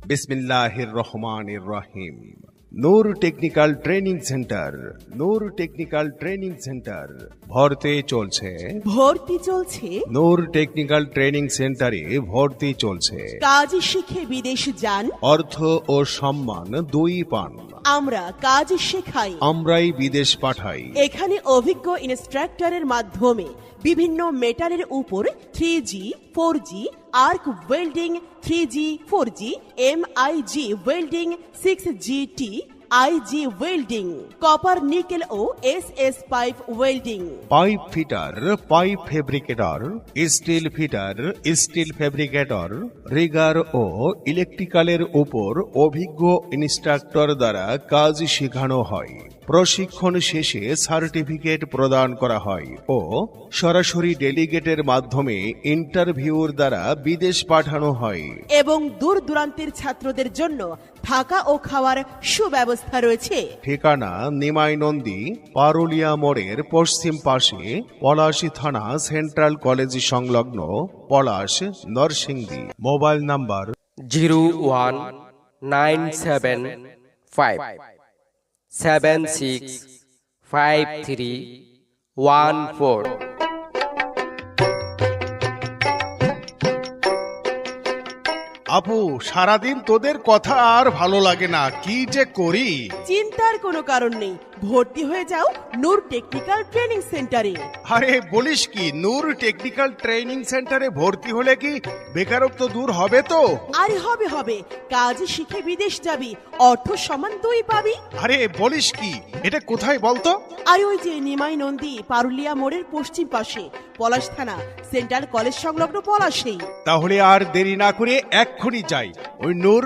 বিসমিল্লাহির রহমানির রহিম। নূর technical training centre, নূর technical training centre ভর্তি চলছে, ভর্তি চলছে। নূর টেকনিক্যাল ট্রেনিং সেন্টারে ভর্তি চলছে। কাজ শিখে বিদেশ যান, অর্থ ও সম্মান দুই পান। আমরা কাজ শেখাই, আমরাই বিদেশ পাঠাই। এখানে অভিজ্ঞ ইনস্ট্রাক্টরের মাধ্যমে বিভিন্ন মেটালের উপর 3G, 4G, arc welding, 3G, 4G, MIG welding, 6GT, IG welding, copper nickel ও SS pipe welding, pipe fitter, pipe fabricator, steel fitter, steel fabricator, rigger ও ইলেকট্রিক্যালের উপর অভিজ্ঞ ইনস্ট্রাক্টর দ্বারা কাজ শেখানো হয়। প্রশিক্ষণ শেষে সার্টিফিকেট প্রদান করা হয় ও সরাসরি ডেলিগেটের মাধ্যমে ইন্টারভিউর দ্বারা বিদেশ পাঠানো হয়। এবং দূর দূরান্তের ছাত্রদের জন্য থাকা ও খাওয়ার সুব্যবস্থা রয়েছে। ঠিকানা নিমাই নন্দী, পারুলিয়া মোড়ের পশ্চিম পাশে, পলাশী থানা, সেন্ট্রাল কলেজ সংলগ্ন, পলাশ, নরসিংদী। Mobile number 01975765314। আপু, সারাদিন তোদের কথা আর ভালো লাগে না, কি যে করি। চিন্তার কোনো কারণ নেই, ভর্তি হয়ে যাও নূর টেকনিক্যাল ট্রেনিং সেন্টারে। আরে বলিস কি, নূর টেকনিক্যাল ট্রেনিং সেন্টারে ভর্তি হলে কি বেকারত্ব দূর হবে তো? আরে হবে হবে, কাজ শিখে বিদেশ যাবি, অর্থ সমান তুই পাবি। আরে বলিস কি, এটা কোথায় বলতো? আর ওই যে নিমাই নন্দী, পারুলিয়া মোড়ের পশ্চিম পাশে, পলাশ থানা, সেন্ট্রাল কলেজ সংলগ্ন পলাশেই। তাহলে আর দেরি না করে এক্ষুনি যাই ওই নূর